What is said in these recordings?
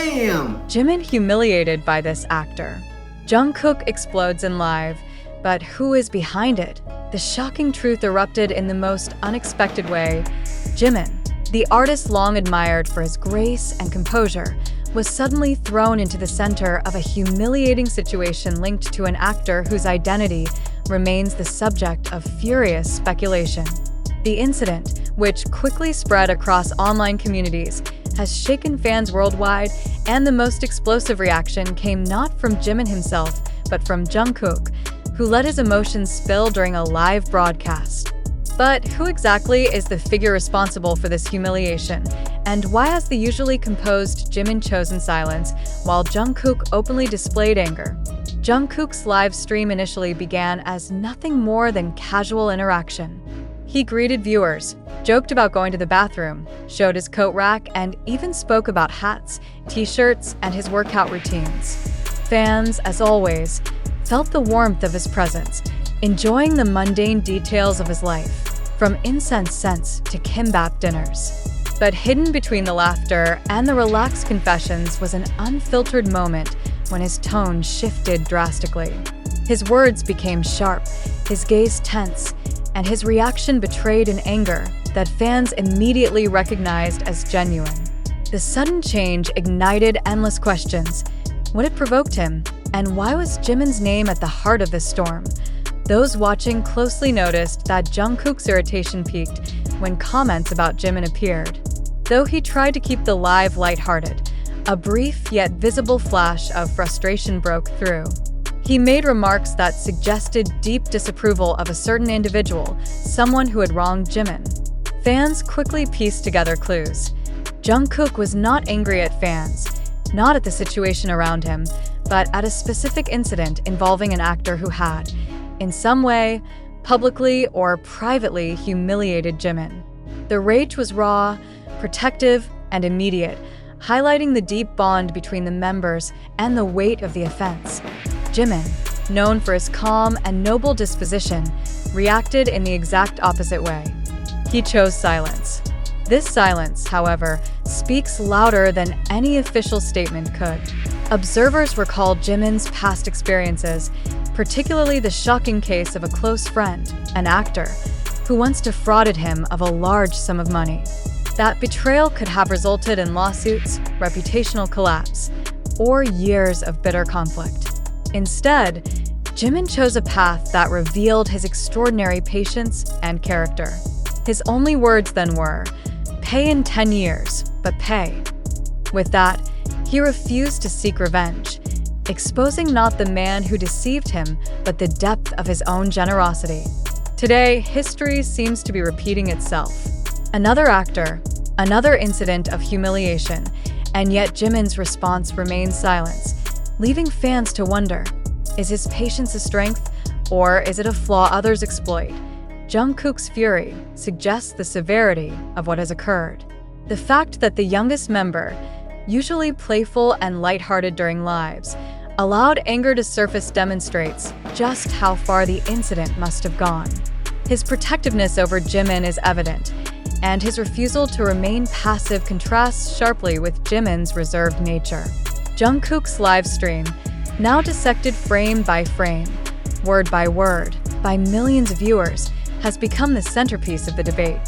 Damn! Jimin humiliated by this actor. Jungkook explodes in live, but who is behind it? The shocking truth erupted in the most unexpected way. Jimin, the artist long admired for his grace and composure, was suddenly thrown into the center of a humiliating situation linked to an actor whose identity remains the subject of furious speculation. The incident, which quickly spread across online communities, has shaken fans worldwide, and the most explosive reaction came not from Jimin himself, but from Jungkook, who let his emotions spill during a live broadcast. But who exactly is the figure responsible for this humiliation? And why has the usually composed Jimin chosen silence, while Jungkook openly displayed anger? Jungkook's live stream initially began as nothing more than casual interaction. He greeted viewers, joked about going to the bathroom, showed his coat rack, and even spoke about hats, t-shirts, and his workout routines. Fans, as always, felt the warmth of his presence, enjoying the mundane details of his life, from incense scents to kimbap dinners. But hidden between the laughter and the relaxed confessions was an unfiltered moment when his tone shifted drastically. His words became sharp, his gaze tense, and his reaction betrayed an anger that fans immediately recognized as genuine. The sudden change ignited endless questions. What had provoked him? And why was Jimin's name at the heart of this storm? Those watching closely noticed that Jungkook's irritation peaked when comments about Jimin appeared. Though he tried to keep the live lighthearted, a brief yet visible flash of frustration broke through. He made remarks that suggested deep disapproval of a certain individual, someone who had wronged Jimin. Fans quickly pieced together clues. Jungkook was not angry at fans, not at the situation around him, but at a specific incident involving an actor who had, in some way, publicly or privately humiliated Jimin. The rage was raw, protective, and immediate, highlighting the deep bond between the members and the weight of the offense. Jimin, known for his calm and noble disposition, reacted in the exact opposite way. He chose silence. This silence, however, speaks louder than any official statement could. Observers recalled Jimin's past experiences, particularly the shocking case of a close friend, an actor, who once defrauded him of a large sum of money. That betrayal could have resulted in lawsuits, reputational collapse, or years of bitter conflict. Instead, Jimin chose a path that revealed his extraordinary patience and character. His only words then were, "Pay in 10 years, but pay." With that, he refused to seek revenge, exposing not the man who deceived him, but the depth of his own generosity. Today, history seems to be repeating itself. Another actor, another incident of humiliation, and yet Jimin's response remains silence, leaving fans to wonder, is his patience a strength, or is it a flaw others exploit? Jungkook's fury suggests the severity of what has occurred. The fact that the youngest member, usually playful and lighthearted during lives, allowed anger to surface demonstrates just how far the incident must have gone. His protectiveness over Jimin is evident, and his refusal to remain passive contrasts sharply with Jimin's reserved nature. Jungkook's live stream, now dissected frame by frame, word by word, by millions of viewers, has become the centerpiece of the debate.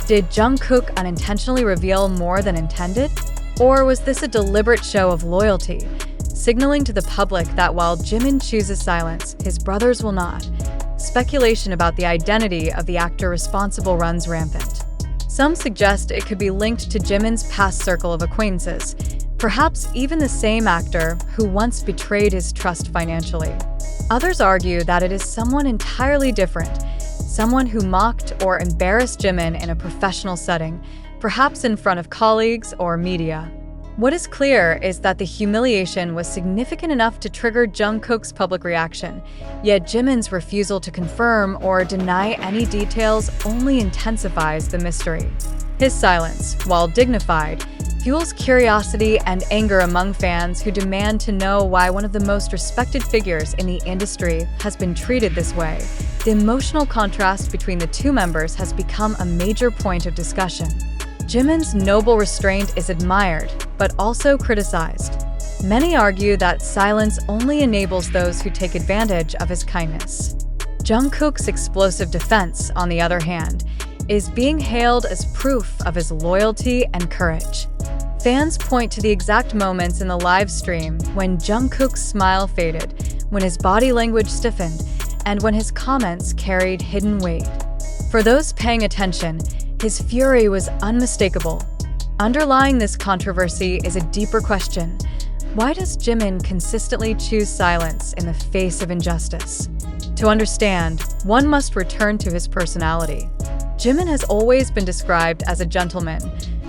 Did Jungkook unintentionally reveal more than intended? Or was this a deliberate show of loyalty, signaling to the public that while Jimin chooses silence, his brothers will not? Speculation about the identity of the actor responsible runs rampant. Some suggest it could be linked to Jimin's past circle of acquaintances, perhaps even the same actor who once betrayed his trust financially. Others argue that it is someone entirely different, someone who mocked or embarrassed Jimin in a professional setting, perhaps in front of colleagues or media. What is clear is that the humiliation was significant enough to trigger Jungkook's public reaction, yet Jimin's refusal to confirm or deny any details only intensifies the mystery. His silence, while dignified, fuels curiosity and anger among fans who demand to know why one of the most respected figures in the industry has been treated this way. The emotional contrast between the two members has become a major point of discussion. Jimin's noble restraint is admired, but also criticized. Many argue that silence only enables those who take advantage of his kindness. Jungkook's explosive defense, on the other hand, is being hailed as proof of his loyalty and courage. Fans point to the exact moments in the live stream when Jungkook's smile faded, when his body language stiffened, and when his comments carried hidden weight. For those paying attention, his fury was unmistakable. Underlying this controversy is a deeper question. Why does Jimin consistently choose silence in the face of injustice? To understand, one must return to his personality. Jimin has always been described as a gentleman,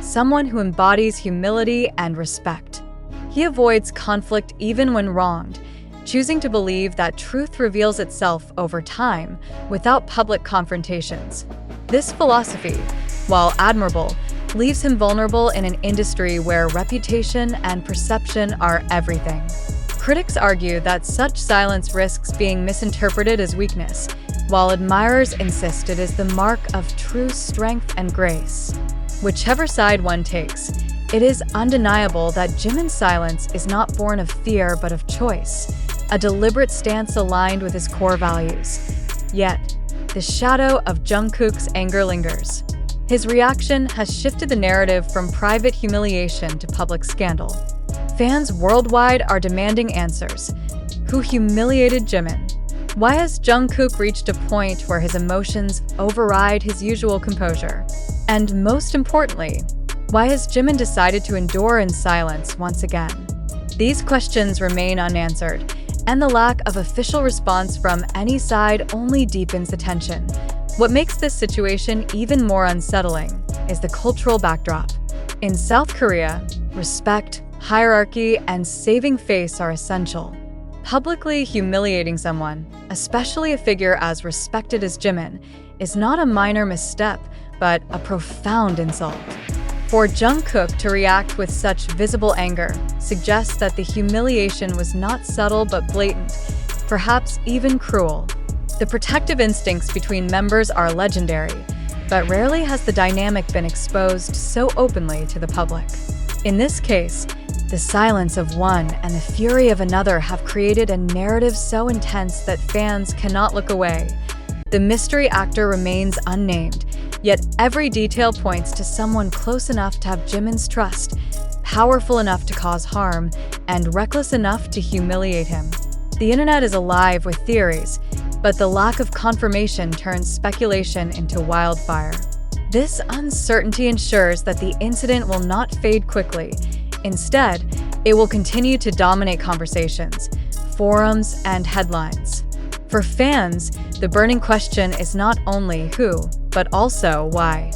someone who embodies humility and respect. He avoids conflict even when wronged, choosing to believe that truth reveals itself over time without public confrontations. This philosophy, while admirable, leaves him vulnerable in an industry where reputation and perception are everything. Critics argue that such silence risks being misinterpreted as weakness, while admirers insist it is the mark of true strength and grace. Whichever side one takes, it is undeniable that Jimin's silence is not born of fear but of choice, a deliberate stance aligned with his core values. Yet, the shadow of Jungkook's anger lingers. His reaction has shifted the narrative from private humiliation to public scandal. Fans worldwide are demanding answers. Who humiliated Jimin? Why has Jungkook reached a point where his emotions override his usual composure? And most importantly, why has Jimin decided to endure in silence once again? These questions remain unanswered, and the lack of official response from any side only deepens the tension. What makes this situation even more unsettling is the cultural backdrop. In South Korea, respect, hierarchy, and saving face are essential. Publicly humiliating someone, especially a figure as respected as Jimin, is not a minor misstep, but a profound insult. For Jungkook to react with such visible anger suggests that the humiliation was not subtle but blatant, perhaps even cruel. The protective instincts between members are legendary, but rarely has the dynamic been exposed so openly to the public. In this case, the silence of one and the fury of another have created a narrative so intense that fans cannot look away. The mystery actor remains unnamed, yet every detail points to someone close enough to have Jimin's trust, powerful enough to cause harm, and reckless enough to humiliate him. The internet is alive with theories, but the lack of confirmation turns speculation into wildfire. This uncertainty ensures that the incident will not fade quickly. Instead, it will continue to dominate conversations, forums, and headlines. For fans, the burning question is not only who, but also why.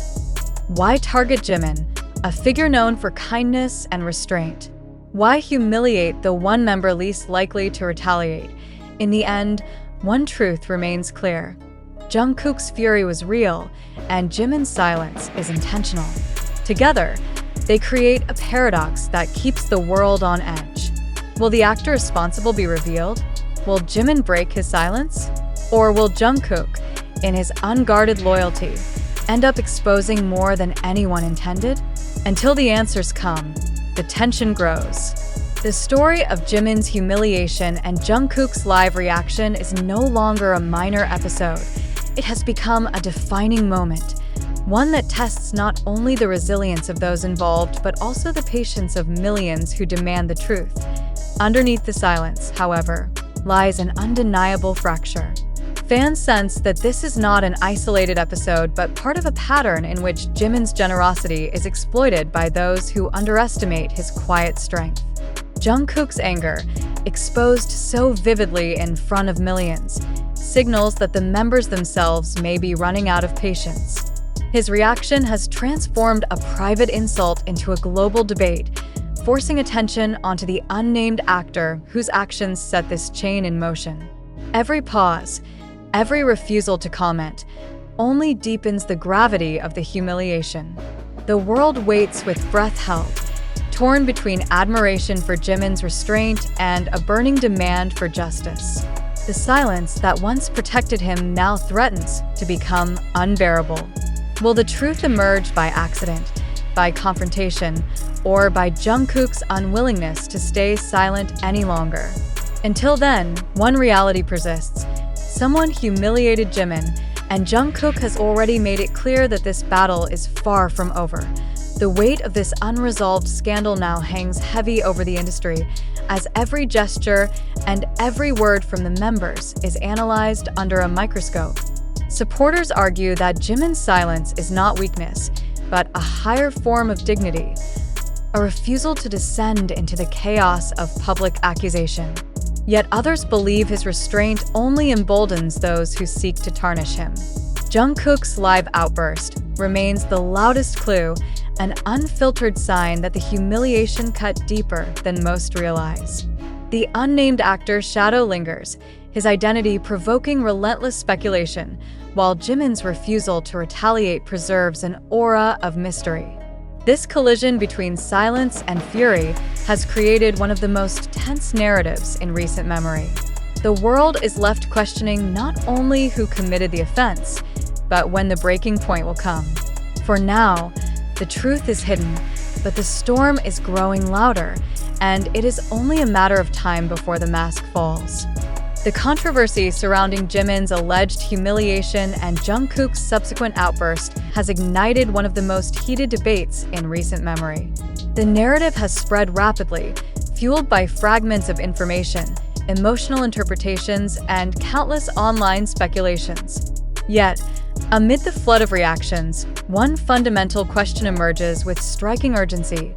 Why target Jimin, a figure known for kindness and restraint? Why humiliate the one member least likely to retaliate? In the end, one truth remains clear. Jungkook's fury was real, and Jimin's silence is intentional. Together, they create a paradox that keeps the world on edge. Will the actor responsible be revealed? Will Jimin break his silence? Or will Jungkook, in his unguarded loyalty, end up exposing more than anyone intended? Until the answers come, the tension grows. The story of Jimin's humiliation and Jungkook's live reaction is no longer a minor episode. It has become a defining moment, one that tests not only the resilience of those involved, but also the patience of millions who demand the truth. Underneath the silence, however, lies an undeniable fracture. Fans sense that this is not an isolated episode, but part of a pattern in which Jimin's generosity is exploited by those who underestimate his quiet strength. Jungkook's anger, exposed so vividly in front of millions, signals that the members themselves may be running out of patience. His reaction has transformed a private insult into a global debate, forcing attention onto the unnamed actor whose actions set this chain in motion. Every pause, every refusal to comment, only deepens the gravity of the humiliation. The world waits with breath held, torn between admiration for Jimin's restraint and a burning demand for justice. The silence that once protected him now threatens to become unbearable. Will the truth emerge by accident, by confrontation or by Jungkook's unwillingness to stay silent any longer. Until then, one reality persists. Someone humiliated Jimin, and Jungkook has already made it clear that this battle is far from over. The weight of this unresolved scandal now hangs heavy over the industry, as every gesture and every word from the members is analyzed under a microscope. Supporters argue that Jimin's silence is not weakness, but a higher form of dignity, a refusal to descend into the chaos of public accusation. Yet others believe his restraint only emboldens those who seek to tarnish him. Jungkook's live outburst remains the loudest clue, an unfiltered sign that the humiliation cut deeper than most realize. The unnamed actor's shadow lingers, his identity provoking relentless speculation, while Jimin's refusal to retaliate preserves an aura of mystery. This collision between silence and fury has created one of the most tense narratives in recent memory. The world is left questioning not only who committed the offense, but when the breaking point will come. For now, the truth is hidden, but the storm is growing louder, and it is only a matter of time before the mask falls. The controversy surrounding Jimin's alleged humiliation and Jungkook's subsequent outburst has ignited one of the most heated debates in recent memory. The narrative has spread rapidly, fueled by fragments of information, emotional interpretations, and countless online speculations. Yet, amid the flood of reactions, one fundamental question emerges with striking urgency.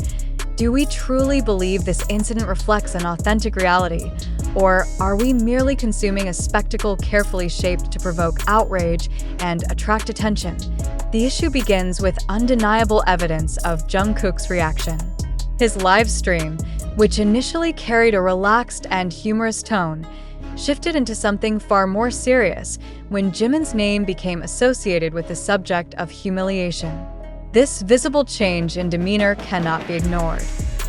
Do we truly believe this incident reflects an authentic reality, or are we merely consuming a spectacle carefully shaped to provoke outrage and attract attention? The issue begins with undeniable evidence of Jungkook's reaction. His live stream, which initially carried a relaxed and humorous tone, shifted into something far more serious when Jimin's name became associated with the subject of humiliation. This visible change in demeanor cannot be ignored.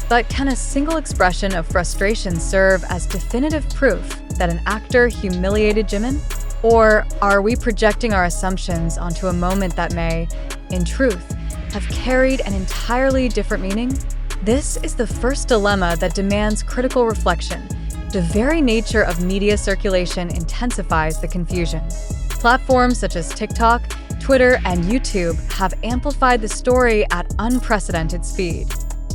But can a single expression of frustration serve as definitive proof that an actor humiliated Jimin? Or are we projecting our assumptions onto a moment that may, in truth, have carried an entirely different meaning? This is the first dilemma that demands critical reflection. The very nature of media circulation intensifies the confusion. Platforms such as TikTok, Twitter, and YouTube have amplified the story at unprecedented speed.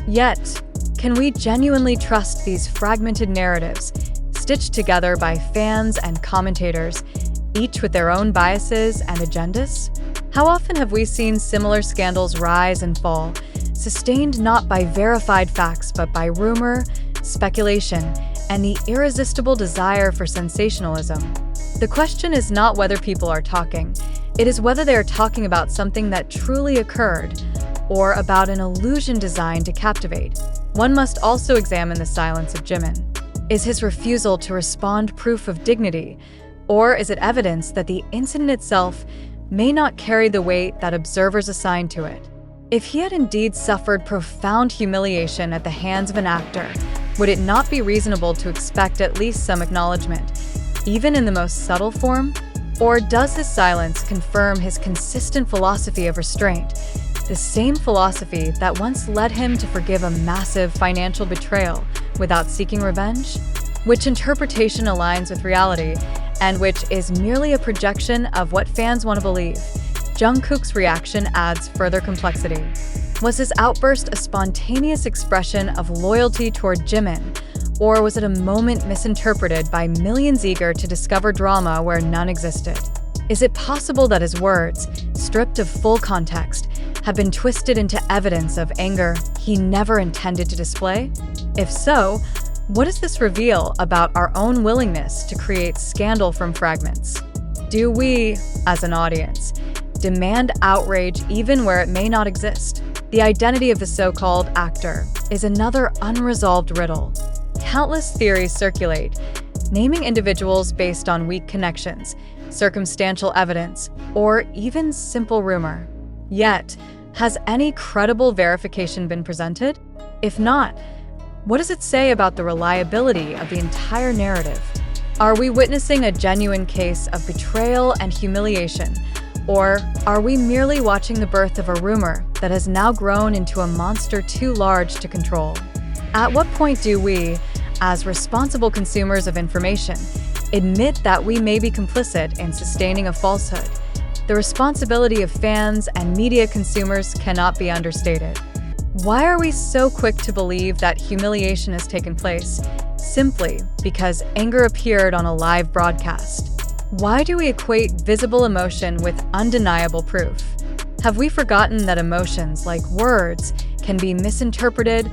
Yet, can we genuinely trust these fragmented narratives, stitched together by fans and commentators, each with their own biases and agendas? How often have we seen similar scandals rise and fall, sustained not by verified facts but by rumor, speculation, and the irresistible desire for sensationalism? The question is not whether people are talking, it is whether they are talking about something that truly occurred, or about an illusion designed to captivate. One must also examine the silence of Jimin. Is his refusal to respond proof of dignity, or is it evidence that the incident itself may not carry the weight that observers assign to it? If he had indeed suffered profound humiliation at the hands of an actor, would it not be reasonable to expect at least some acknowledgement, even in the most subtle form? Or does his silence confirm his consistent philosophy of restraint, the same philosophy that once led him to forgive a massive financial betrayal without seeking revenge? Which interpretation aligns with reality, and which is merely a projection of what fans want to believe? Jungkook's reaction adds further complexity. Was his outburst a spontaneous expression of loyalty toward Jimin, or was it a moment misinterpreted by millions eager to discover drama where none existed? Is it possible that his words, stripped of full context, have been twisted into evidence of anger he never intended to display? If so, what does this reveal about our own willingness to create scandal from fragments? Do we, as an audience, demand outrage even where it may not exist? The identity of the so-called actor is another unresolved riddle. Countless theories circulate, naming individuals based on weak connections, circumstantial evidence, or even simple rumor. Yet, has any credible verification been presented? If not, what does it say about the reliability of the entire narrative? Are we witnessing a genuine case of betrayal and humiliation, or are we merely watching the birth of a rumor that has now grown into a monster too large to control. At what point do we, as responsible consumers of information, admit that we may be complicit in sustaining a falsehood? The responsibility of fans and media consumers cannot be understated. Why are we so quick to believe that humiliation has taken place simply because anger appeared on a live broadcast? Why do we equate visible emotion with undeniable proof? Have we forgotten that emotions, like words, can be misinterpreted,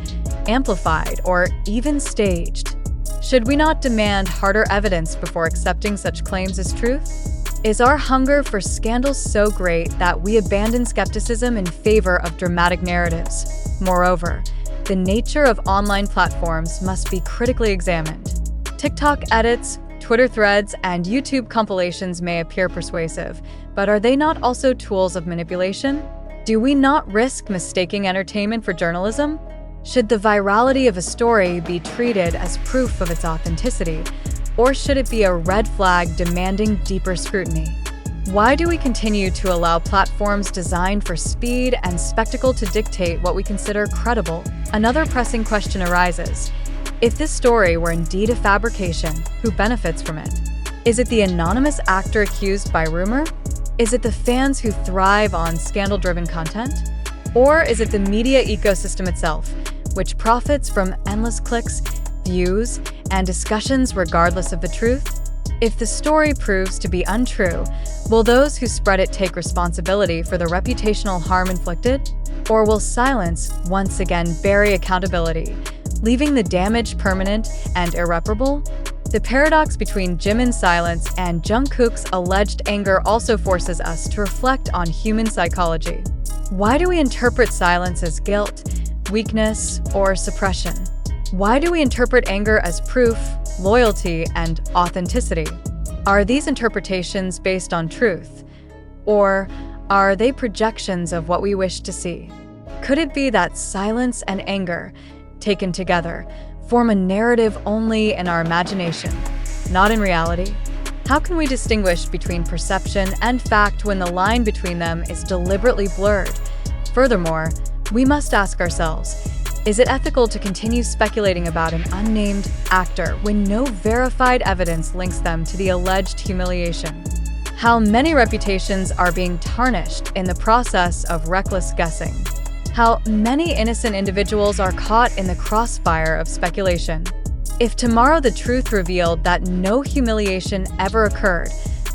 amplified, or even staged? Should we not demand harder evidence before accepting such claims as truth? Is our hunger for scandals so great that we abandon skepticism in favor of dramatic narratives? Moreover, the nature of online platforms must be critically examined. TikTok edits, Twitter threads, and YouTube compilations may appear persuasive, but are they not also tools of manipulation? Do we not risk mistaking entertainment for journalism? Should the virality of a story be treated as proof of its authenticity, or should it be a red flag demanding deeper scrutiny? Why do we continue to allow platforms designed for speed and spectacle to dictate what we consider credible? Another pressing question arises. If this story were indeed a fabrication, who benefits from it? Is it the anonymous actor accused by rumor? Is it the fans who thrive on scandal-driven content? Or is it the media ecosystem itself, which profits from endless clicks, views, and discussions regardless of the truth? If the story proves to be untrue, will those who spread it take responsibility for the reputational harm inflicted? Or will silence once again bury accountability, leaving the damage permanent and irreparable? The paradox between Jimin's silence and Jungkook's alleged anger also forces us to reflect on human psychology. Why do we interpret silence as guilt, weakness, or suppression? Why do we interpret anger as proof, loyalty, and authenticity? Are these interpretations based on truth? Or are they projections of what we wish to see? Could it be that silence and anger, taken together, form a narrative only in our imagination, not in reality? How can we distinguish between perception and fact when the line between them is deliberately blurred? Furthermore, we must ask ourselves, is it ethical to continue speculating about an unnamed actor when no verified evidence links them to the alleged humiliation? How many reputations are being tarnished in the process of reckless guessing? How many innocent individuals are caught in the crossfire of speculation? If tomorrow the truth revealed that no humiliation ever occurred,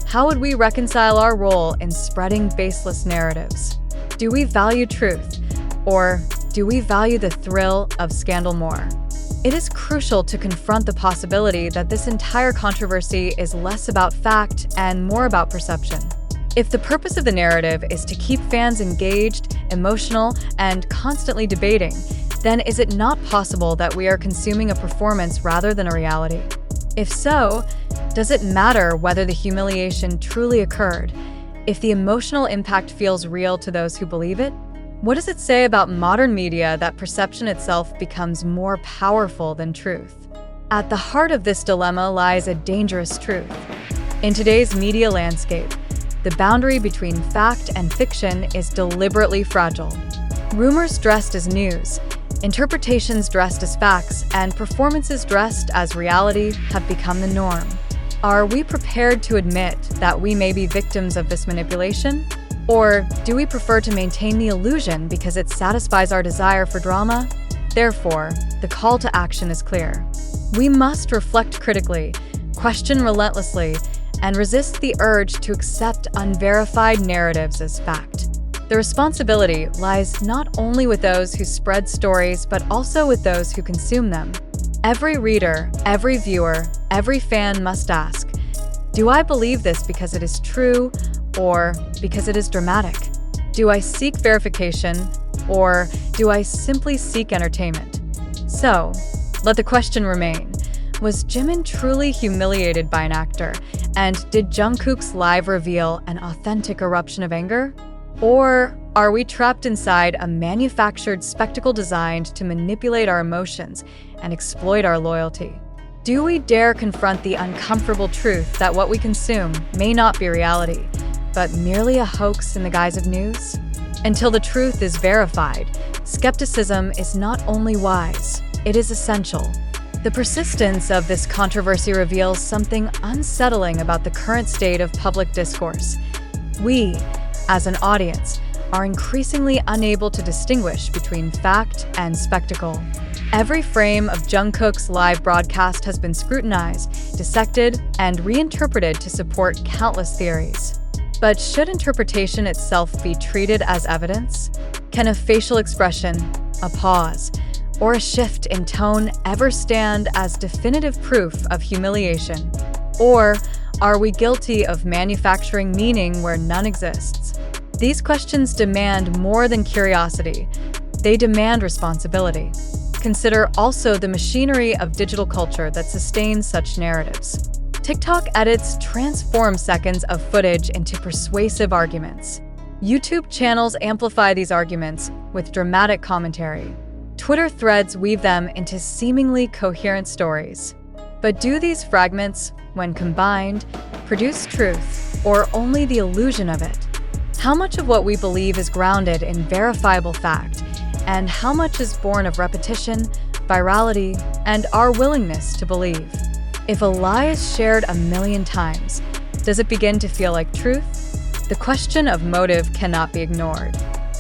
how would we reconcile our role in spreading baseless narratives? Do we value truth, or do we value the thrill of scandal more? It is crucial to confront the possibility that this entire controversy is less about fact and more about perception. If the purpose of the narrative is to keep fans engaged, emotional, and constantly debating, then is it not possible that we are consuming a performance rather than a reality? If so, does it matter whether the humiliation truly occurred, if the emotional impact feels real to those who believe it? What does it say about modern media that perception itself becomes more powerful than truth? At the heart of this dilemma lies a dangerous truth. In today's media landscape, the boundary between fact and fiction is deliberately fragile. Rumors dressed as news, interpretations dressed as facts, and performances dressed as reality have become the norm. Are we prepared to admit that we may be victims of this manipulation? Or do we prefer to maintain the illusion because it satisfies our desire for drama? Therefore, the call to action is clear. We must reflect critically, question relentlessly, and resist the urge to accept unverified narratives as fact. The responsibility lies not only with those who spread stories, but also with those who consume them. Every reader, every viewer, every fan must ask, do I believe this because it is true, or because it is dramatic? Do I seek verification, or do I simply seek entertainment? So, let the question remain. Was Jimin truly humiliated by an actor? And did Jungkook's live reveal an authentic eruption of anger? Or are we trapped inside a manufactured spectacle designed to manipulate our emotions and exploit our loyalty? Do we dare confront the uncomfortable truth that what we consume may not be reality, but merely a hoax in the guise of news? Until the truth is verified, skepticism is not only wise, it is essential. The persistence of this controversy reveals something unsettling about the current state of public discourse. We, as an audience, are increasingly unable to distinguish between fact and spectacle. Every frame of Jungkook's live broadcast has been scrutinized, dissected, and reinterpreted to support countless theories. But should interpretation itself be treated as evidence? Can a facial expression, a pause, or a shift in tone ever stand as definitive proof of humiliation? Or are we guilty of manufacturing meaning where none exists? These questions demand more than curiosity. They demand responsibility. Consider also the machinery of digital culture that sustains such narratives. TikTok edits transform seconds of footage into persuasive arguments. YouTube channels amplify these arguments with dramatic commentary. Twitter threads weave them into seemingly coherent stories. But do these fragments, when combined, produce truth, or only the illusion of it? How much of what we believe is grounded in verifiable fact, and how much is born of repetition, virality, and our willingness to believe? If a lie is shared 1,000,000 times, does it begin to feel like truth? The question of motive cannot be ignored.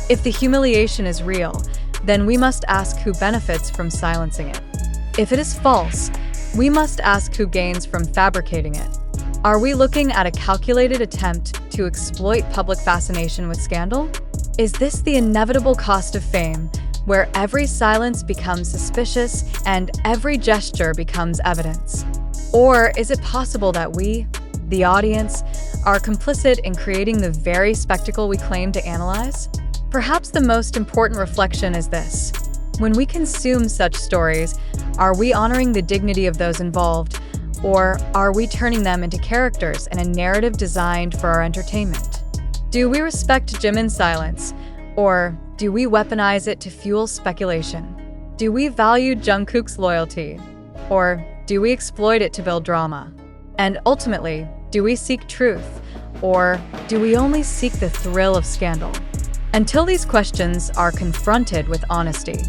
If the humiliation is real, then we must ask who benefits from silencing it. If it is false, we must ask who gains from fabricating it. Are we looking at a calculated attempt to exploit public fascination with scandal? Is this the inevitable cost of fame, where every silence becomes suspicious and every gesture becomes evidence? Or is it possible that we, the audience, are complicit in creating the very spectacle we claim to analyze? Perhaps the most important reflection is this: when we consume such stories, are we honoring the dignity of those involved, or are we turning them into characters in a narrative designed for our entertainment? Do we respect Jimin's silence, or do we weaponize it to fuel speculation? Do we value Jungkook's loyalty, or do we exploit it to build drama? And ultimately, do we seek truth, or do we only seek the thrill of scandal? Until these questions are confronted with honesty,